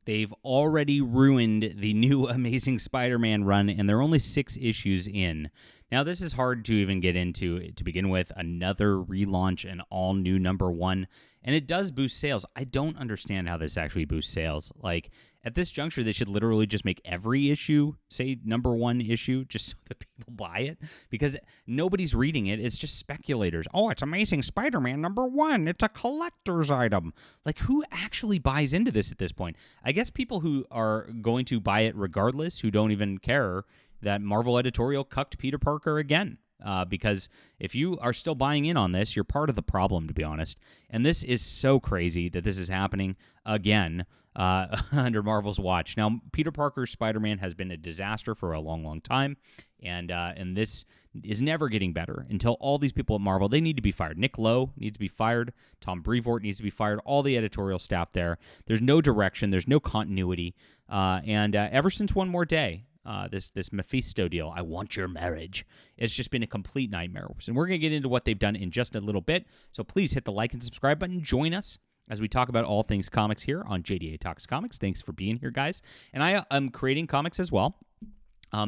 They've already ruined the new Amazing Spider-Man run, and they're only 6 issues in. Now, this is hard to even get into to begin with. Another relaunch, an all-new #1, and it does boost sales. I don't understand how this actually boosts sales. Like, at this juncture, they should literally just make every issue say #1 issue just so that people buy it, because nobody's reading it. It's just speculators. Oh, it's Amazing Spider-Man #1. It's a collector's item. Like, who actually buys into this at this point? I guess people who are going to buy it regardless, who don't even care that Marvel editorial cucked Peter Parker again. Because if you are still buying in on this, you're part of the problem, to be honest. And this is so crazy that this is happening again under Marvel's watch. Now, Peter Parker's Spider-Man has been a disaster for a long, long time, and this is never getting better until all these people at Marvel, they need to be fired. Nick Lowe needs to be fired. Tom Brevoort needs to be fired. All the editorial staff there. There's no direction. There's no continuity. And ever since One More Day, this Mephisto deal, I want your marriage, it's just been a complete nightmare. And we're going to get into what they've done in just a little bit. So please hit the like and subscribe button. Join us as we talk about all things comics here on JDA Talks Comics. Thanks for being here, guys. And I am creating comics as well.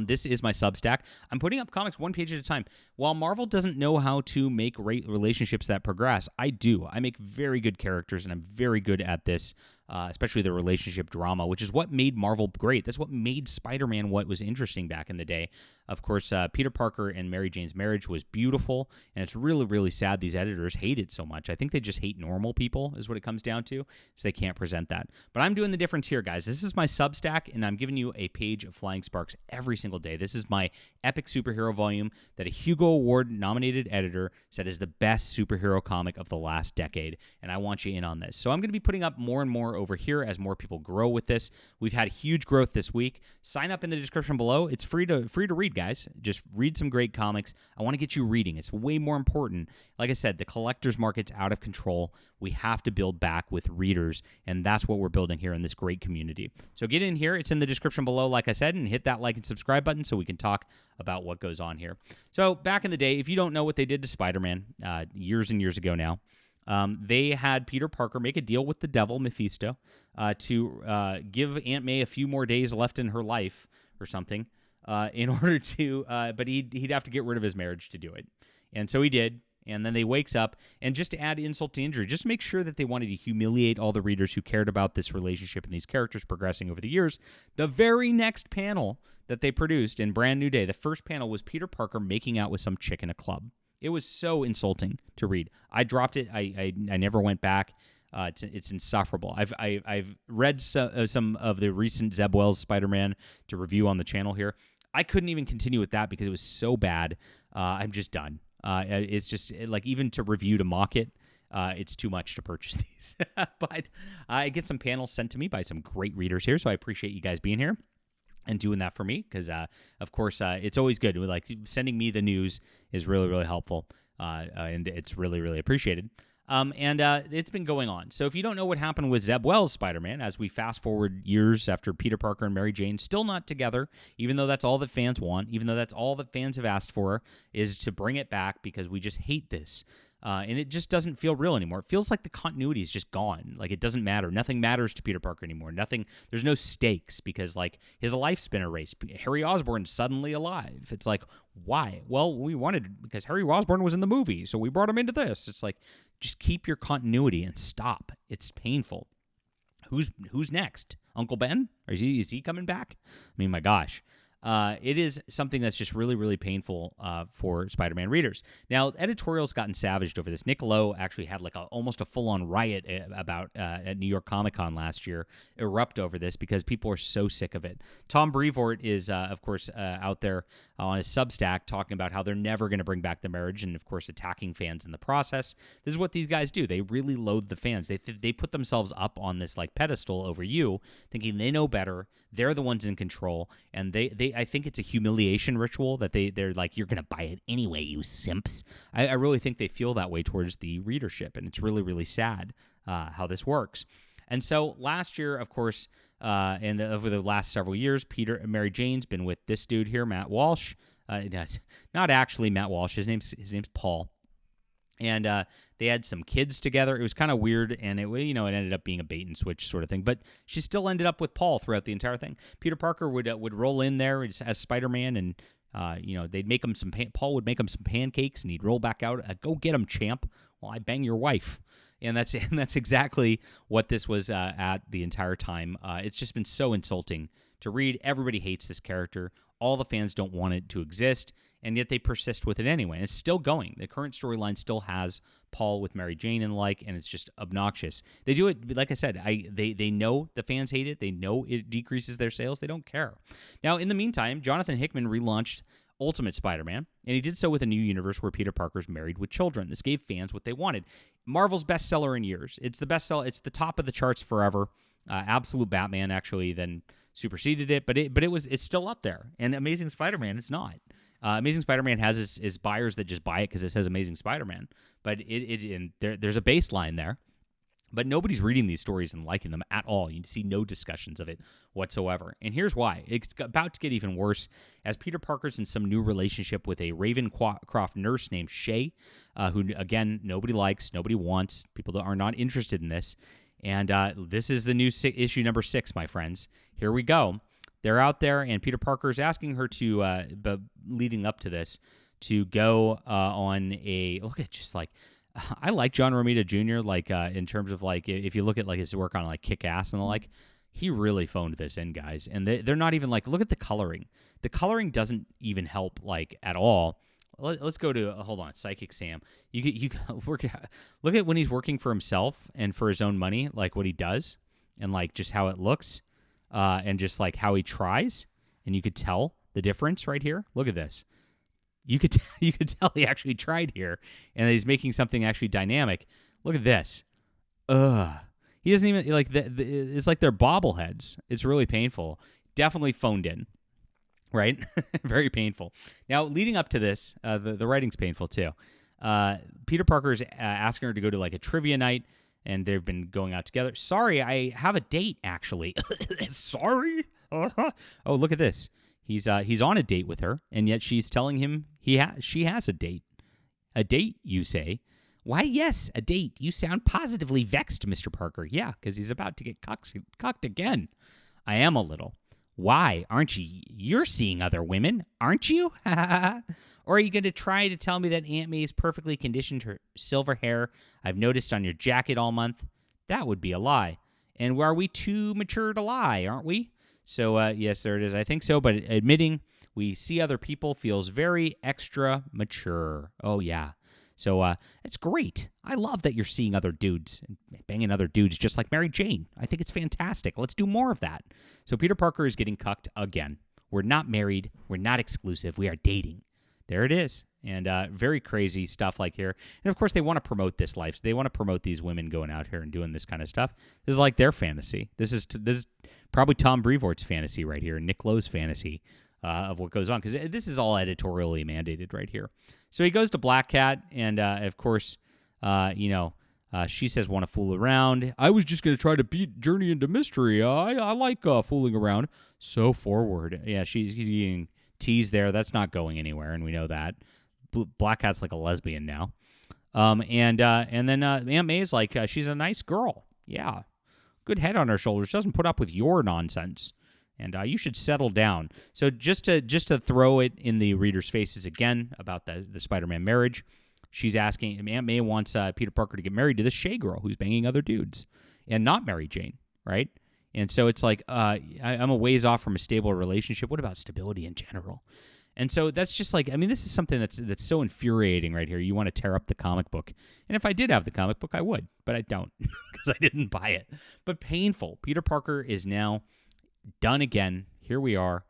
This is my Substack. I'm putting up comics one page at a time. While Marvel doesn't know how to make relationships that progress, I do. I make very good characters, and I'm very good at this, especially the relationship drama, which is what made Marvel great. That's what made Spider-Man what was interesting back in the day. Of course, Peter Parker and Mary Jane's marriage was beautiful, and it's really, really sad these editors hate it so much. I think they just hate normal people is what it comes down to, so they can't present that. But I'm doing the difference here, guys. This is my Substack, and I'm giving you a page of Flying Sparks every single day. This is my epic superhero volume that a Hugo Award-nominated editor said is the best superhero comic of the last decade, and I want you in on this. So I'm going to be putting up more and more over here as more people grow with this. We've had huge growth this week. Sign up in the description below. It's free to read, guys. Just read some great comics. I want to get you reading. It's way more important. Like I said, the collector's market's out of control. We have to build back with readers, and that's what we're building here in this great community. So get in here. It's in the description below, like I said, and hit that like and subscribe button so we can talk about what goes on here. So back in the day, if you don't know what they did to Spider-Man years and years ago now, they had Peter Parker make a deal with the devil, Mephisto, to give Aunt May a few more days left in her life or something, in order to, but he'd have to get rid of his marriage to do it. And so he did. And then they wakes up, and just to add insult to injury, just to make sure that they wanted to humiliate all the readers who cared about this relationship and these characters progressing over the years, the very next panel that they produced in Brand New Day, the first panel was Peter Parker making out with some chick in a club. It was so insulting to read. I dropped it. I never went back. It's insufferable. I've read some of the recent Zeb Wells Spider-Man to review on the channel here. I couldn't even continue with that because it was so bad. I'm just done. It's just like, even to review, to mock it, it's too much to purchase these. But I get some panels sent to me by some great readers here, so I appreciate you guys being here and doing that for me, because of course it's always good. Like, sending me the news is really, really helpful, and it's really, really appreciated. And it's been going on. So if you don't know what happened with Zeb Wells' Spider-Man, as we fast forward years after Peter Parker and Mary Jane still not together, even though that's all that fans want, even though that's all that fans have asked for, is to bring it back because we just hate this. And it just doesn't feel real anymore. It feels like the continuity is just gone. Like, it doesn't matter. Nothing matters to Peter Parker anymore. There's no stakes because, like, his life's been erased. Harry Osborn's suddenly alive. It's like, why? Well, we wanted, because Harry Osborn was in the movie, so we brought him into this. It's like, just keep your continuity and stop. It's painful. Who's next? Uncle Ben? Is he coming back? I mean, my gosh. It is something that's just really, really painful for Spider-Man readers. Now, editorial's gotten savaged over this. Nick Lowe actually had like almost a full-on riot at New York Comic Con last year erupt over this because people are so sick of it. Tom Brevoort is, of course, out there on his Substack talking about how they're never going to bring back the marriage and, of course, attacking fans in the process. This is what these guys do. They really loathe the fans. They put themselves up on this like pedestal over you, thinking they know better. They're the ones in control, and I think it's a humiliation ritual that they're like, you're going to buy it anyway, you simps. I really think they feel that way towards the readership, and it's really, really sad how this works. And so last year, of course, and over the last several years, Mary Jane's been with this dude here, Matt Walsh. Not actually Matt Walsh. His name's Paul. And they had some kids together. It was kind of weird, and it ended up being a bait and switch sort of thing. But she still ended up with Paul throughout the entire thing. Peter Parker would roll in there as Spider-Man, and they'd make him Paul would make him some pancakes, and he'd roll back out. Go get him, champ! While I bang your wife. And that's exactly what this was at the entire time. It's just been so insulting to read. Everybody hates this character. All the fans don't want it to exist, and yet they persist with it anyway. And it's still going. The current storyline still has Paul with Mary Jane and the like, and it's just obnoxious. They do it, like I said, they know the fans hate it. They know it decreases their sales. They don't care. Now, in the meantime, Jonathan Hickman relaunched Ultimate Spider-Man, and he did so with a new universe where Peter Parker's married with children. This gave fans what they wanted. Marvel's bestseller in years. It's the bestseller. It's the top of the charts forever. Absolute Batman actually then superseded it, but it's still up there. And Amazing Spider-Man, it's not. Amazing Spider-Man has his buyers that just buy it because it says Amazing Spider-Man, but there's a baseline there. But nobody's reading these stories and liking them at all. You see no discussions of it whatsoever. And here's why. It's about to get even worse as Peter Parker's in some new relationship with a Ravencroft nurse named Shay, who, again, nobody likes, nobody wants. People that are not interested in this. And this is the new issue number 6, my friends. Here we go. They're out there, and Peter Parker's asking her to, leading up to this, to go on a, look at just like, I like John Romita Jr., like, in terms of, like, if you look at, like, his work on, like, Kick-Ass and the like, he really phoned this in, guys. And they're not even, like, look at the coloring. The coloring doesn't even help, like, at all. Let's go to, hold on, Psychic Sam. You look at when he's working for himself and for his own money, like, what he does and, like, just how it looks and just, like, how he tries. And you could tell the difference right here. Look at this. You could tell he actually tried here, and that he's making something actually dynamic. Look at this. He doesn't even like it's like they're bobbleheads. It's really painful. Definitely phoned in, right? Very painful. Now, leading up to this, the writing's painful too. Peter Parker's asking her to go to like a trivia night, and they've been going out together. Sorry, I have a date actually. Sorry. Oh, look at this. He's on a date with her, and yet she's telling him she has a date. A date, you say? Why, yes, a date. You sound positively vexed, Mr. Parker. Yeah, because he's about to get cucked again. I am a little. Why? Aren't you? You're seeing other women, aren't you? Or are you going to try to tell me that Aunt May's perfectly conditioned her silver hair I've noticed on your jacket all month? That would be a lie. And are we too mature to lie, aren't we? So, yes, there it is. I think so, but admitting we see other people feels very extra mature. Oh, yeah. So, it's great. I love that you're seeing other dudes and banging other dudes just like Mary Jane. I think it's fantastic. Let's do more of that. So, Peter Parker is getting cucked again. We're not married. We're not exclusive. We are dating. There it is. And very crazy stuff like here. And, of course, they want to promote this life. So they want to promote these women going out here and doing this kind of stuff. This is like their fantasy. This is probably Tom Brevoort's fantasy right here, Nick Lowe's fantasy of what goes on. Because this is all editorially mandated right here. So he goes to Black Cat, and, of course, she says, want to fool around. I was just going to try to beat Journey into Mystery. I like fooling around. So forward. Yeah, he's getting teased there. That's not going anywhere, and we know that. Black Cat's like a lesbian now. And then Aunt May's like, she's a nice girl. Yeah. Good head on her shoulders. Doesn't put up with your nonsense. And you should settle down. So just to throw it in the readers' faces again about the Spider-Man marriage, she's asking, Aunt May wants Peter Parker to get married to this Shay girl who's banging other dudes and not Mary Jane, right? And so it's like, I'm a ways off from a stable relationship. What about stability in general? And so that's just like, I mean, this is something that's so infuriating right here. You want to tear up the comic book. And if I did have the comic book, I would, but I don't because I didn't buy it. But painful. Peter Parker is now done again. Here we are.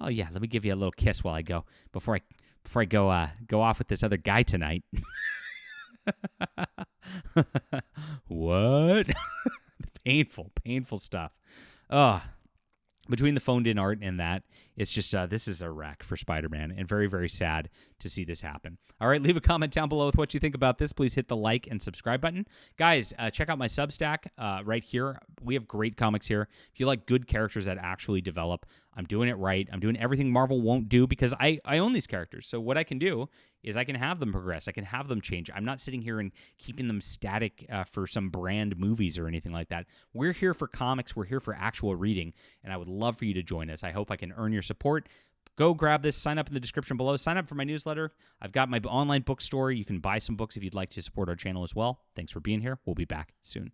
Oh yeah, let me give you a little kiss while I go before I go off with this other guy tonight. What? Painful stuff. Between the phoned in art and that, It's just this is a wreck for Spider-Man, and very, very sad to see this happen. All right, leave a comment down below with what you think about this. Please hit the like and subscribe button. Guys, check out my Substack right here. We have great comics here. If you like good characters that actually develop, I'm doing it right. I'm doing everything Marvel won't do because I own these characters. So what I can do is I can have them progress. I can have them change. I'm not sitting here and keeping them static for some brand movies or anything like that. We're here for comics. We're here for actual reading, and I would love for you to join us. I hope I can earn your support. Go grab this. Sign up in the description below. Sign up for my newsletter. I've got my online bookstore. You can buy some books if you'd like to support our channel as well. Thanks for being here. We'll be back soon.